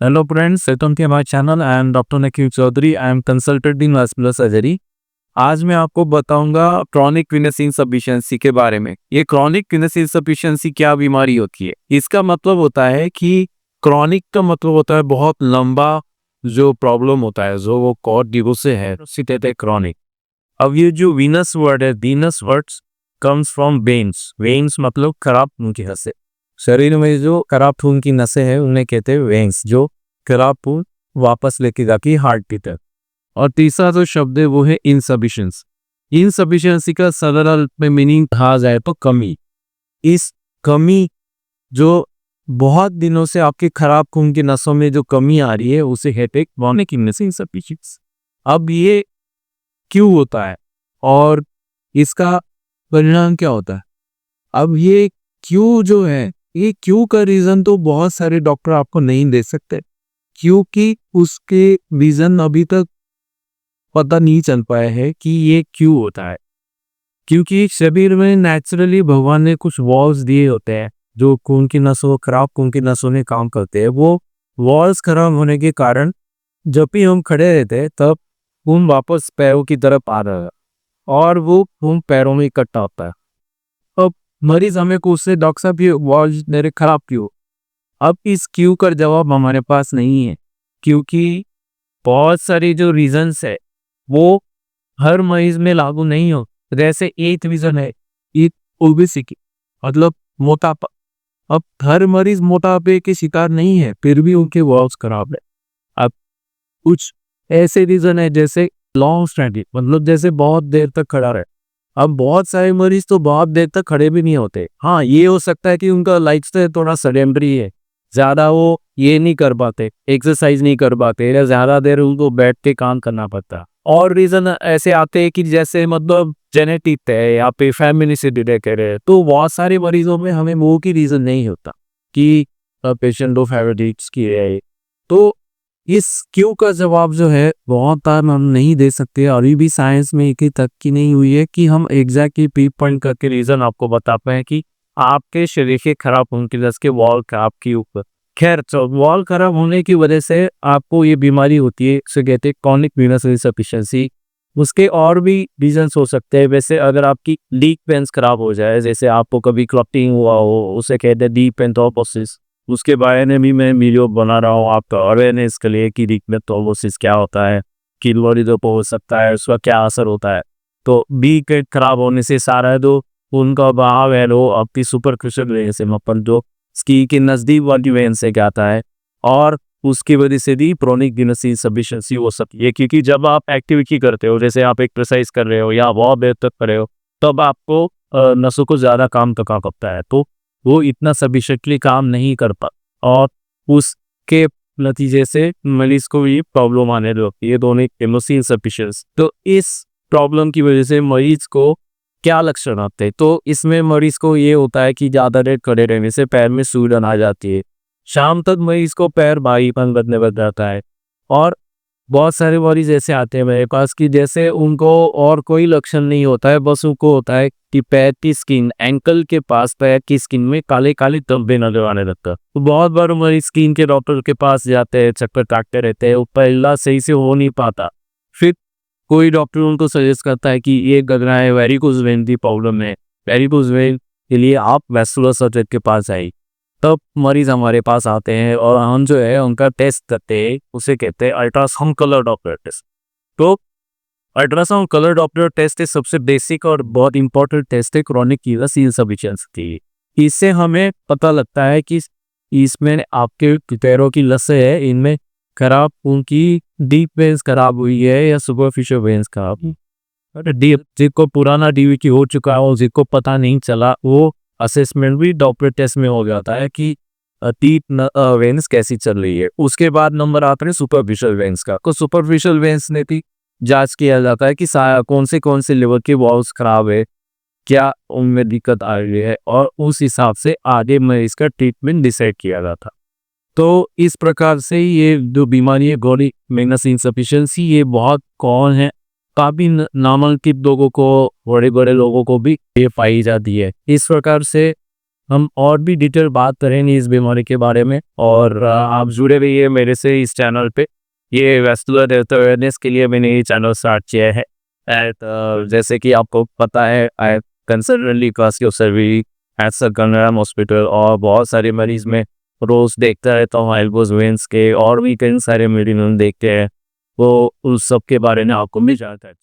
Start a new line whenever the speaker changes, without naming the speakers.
Hello friends, welcome to my channel. I am Dr. Nikhil Chaudhary. I am consultant in vascular surgery. आज मैं आपको बताऊंगा chronic venous insufficiency के बारे में। ये क्रॉनिक वेनस इनसफिशिएंसी क्या बीमारी होती है? इसका मतलब होता है कि क्रॉनिक का मतलब होता है बहुत लंबा जो प्रॉब्लम होता है, जो वो कॉर्ड डिवो से है, उसे कहते हैं क्रॉनिक। अब ये जो वीनस वर्ड है, Venus words comes from veins. Veins मतलब खराब खून की नसें। शरीर में जो खराब खून की नसें हैं उन्हें कहते हैं वेन्स, जो खराब खून वापस लेके जाती है हार्ट की तरफ। और तीसरा जो शब्द है वो है इनसफिशिएंस। इनसफिशिएंसी का सरल में मीनिंग कहा जाए तो कमी। इस कमी जो बहुत दिनों से आपके खराब खून की नसों में जो कमी आ रही है उसे कहते हैं क्रॉनिक वेनस इनसफिशिएंसी। अब ये क्यों होता है और इसका परिणाम क्या होता है? अब ये क्यों जो है, ये क्यों का रीजन तो बहुत सारे डॉक्टर आपको नहीं दे सकते, क्योंकि उसके रीजन अभी तक पता नहीं चल पाया है कि ये क्यों होता है। क्योंकि शरीर में नेचुरली भगवान ने कुछ वॉल्स दिए होते हैं जो खून की नसों, खराब खून की नसों में काम करते हैं। वो वॉल्स खराब होने के कारण जब भी हम खड़े रहते हैं तब खून वापस पैरों की तरफ आ रहा है और वो खून पैरों में इकट्ठा होता है। अब मरीज हमें पूछते, डॉक्टर साहब ये वॉल्स मेरे खराब क्यों? अब इस क्यों का जवाब हमारे पास नहीं है, क्योंकि बहुत सारी जो रीजंस है वो हर मरीज में लागू नहीं हो। जैसे एक रीजन है एक ओबेसिटी, मतलब मोटापा। अब हर मरीज मोटापे के शिकार नहीं है, फिर भी उनके वॉल्स खराब है। अब कुछ ऐसे रीजन है जैसे लॉन्ग स्टैंडिंग, मतलब जैसे बहुत देर तक खड़ा रहे। अब बहुत सारे मरीज तो बहुत देर तक खड़े भी नहीं होते। हाँ, ये हो सकता है कि उनका लाइफस्टाइल थोड़ा सेडेंटरी है, ज्यादा वो ये नहीं कर पाते, एक्सरसाइज नहीं कर पाते, या ज्यादा देर उनको बैठ के काम करना पड़ता। और रीजन ऐसे आते हैं कि जैसे मतलब जेनेटिक है या फिर फैमिली से रिलेटेड है। तो बहुत सारे मरीजों में हमें वो की रीजन नहीं होता कि पेशेंट दो फेवरेटिक्स की है। तो इस क्यों का जवाब जो है बहुत टाइम हम नहीं दे सकते। अभी भी साइंस में एक ही तक की नहीं हुई है कि हम एग्जैक्टली पी पॉइंट करके रीजन आपको बता पाए कि आपके शरीर के खराब होने की वजह से वॉल खराब के ऊपर। खैर, तो वॉल खराब होने की वजह से आपको ये बीमारी होती है, इसे कहते हैं क्रॉनिक वेनस इनसफिशिएंसी। उसके और भी रीजंस हो सकते हैं। वैसे अगर आपकी लीक वेंस खराब हो जाए, जैसे आपको कभी क्लॉटिंग हुआ हो, उसे कहते हैं डीप वेन थ्रोम्बोसिस। उसके बारे में भी मैं वीडियो बना रहा हूँ आपका अवेयरनेस के लिए कि डीप वेन थ्रोम्बोसिस क्या होता है, किडनी को हो सकता है, उसका क्या असर होता है। तो बी के खराब होने से सारा जो उनका बहाव है वो आपकी सुपरफिशियल वेन से, मतलब जो स्की के नजदीक वाली वेन से जाता है, और उसकी वजह से भी क्रॉनिक वेनस इनसफिशिएंसी हो सकती है। क्योंकि जब आप एक्टिविटी करते हो, जैसे आप एक्सरसाइज कर रहे हो या बहुत देर तक कर रहे हो, तब आपको नसों को ज्यादा काम करना पड़ता है, तो वो इतना सफिशिएंटली काम नहीं कर पाता और उसके नतीजे से मरीज को ये प्रॉब्लम आने लगती है, दोनों वेनस इनसफिशिएंसी। तो इस प्रॉब्लम की वजह से मरीज को क्या लक्षण आते हैं? तो इसमें मरीज को ये होता है कि ज़्यादा देर खड़े रहने से पैर में सूजन आ जाती है। शाम तक मरीज को पैर भारीपन लगने लग जाता है। और बहुत सारे मरीज ऐसे आते हैं मेरे पास कि जैसे उनको और कोई लक्षण नहीं होता है, बस उनको होता है कि पैर की स्किन, एंकल के पास पैर की स्किन में काले काले धब्बे नजर आने लगता है। तो बहुत बार मरीज स्किन के डॉक्टर के पास जाते हैं, चक्कर काटते रहते हैं, ऊपर इलाज सही से हो नहीं पाता। फिर कोई डॉक्टर उनको सजेस्ट करता है कि ये लग रहा है वेरिकोज वेन की प्रॉब्लम है, वेरिकोज वेन के लिए आप वैस्कुलर सर्जन के पास आइए। तब मरीज हमारे पास आते हैं और हम जो है उनका टेस्ट करते हैं, उसे कहते हैं अल्ट्रासाउंड कलर डॉपलर टेस्ट। तो अल्ट्रासाउंड कलर डॉपलर टेस्ट सबसे बेसिक और बहुत इंपॉर्टेंट टेस्ट है क्रॉनिक वेनस इनसफिशिएंसी की। इससे हमें पता लगता है कि इसमें आपके पैरों की लसें है, इनमें खराब उनकी डीप वेन्स खराब हुई है या सुपरफिशियल वेन्स खराब हुई। अरे डीप, जिसको पुराना डीवीटी हो चुका है और जिसको पता नहीं चला, वो असेसमेंट भी डॉपलर टेस्ट में हो जाता है कि डीप वेन्स कैसी चल रही है। उसके बाद नंबर आते हैं सुपरफिशियल वेन्स का। तो सुपरफिशियल वेन्स ने भी जांच किया जाता है कि कौन से लेवल के वॉल्स खराब है, क्या उनमें दिक्कत आ रही है, और उस हिसाब से आगे में इसका ट्रीटमेंट डिसाइड किया जाता। तो इस प्रकार से ये जो बीमारी है क्रॉनिक वेनस इनसफिशिएंसी, ये बहुत कॉमन है। काफी नामांकित लोगों को, बड़े बड़े लोगों को भी ये पाई जाती है। इस प्रकार से हम और भी डिटेल बात करेंगे इस बीमारी के बारे में। और आप जुड़े रहिए मेरे से इस चैनल पे। ये वैस्कुलर हेल्थ अवेयरनेस के लिए मैंने ये चैनल स्टार्ट किया है। एंड जैसे कि आपको पता है, I consultantly cardio surgery at sir Gangaram hospital, और बहुत सारे मरीज में रोज देखता रहता हूँ, एल्बोज वेंस के और भी कई सारे मरीज हम देखते हैं। वो उस सब के बारे में आपको मिल जाता है।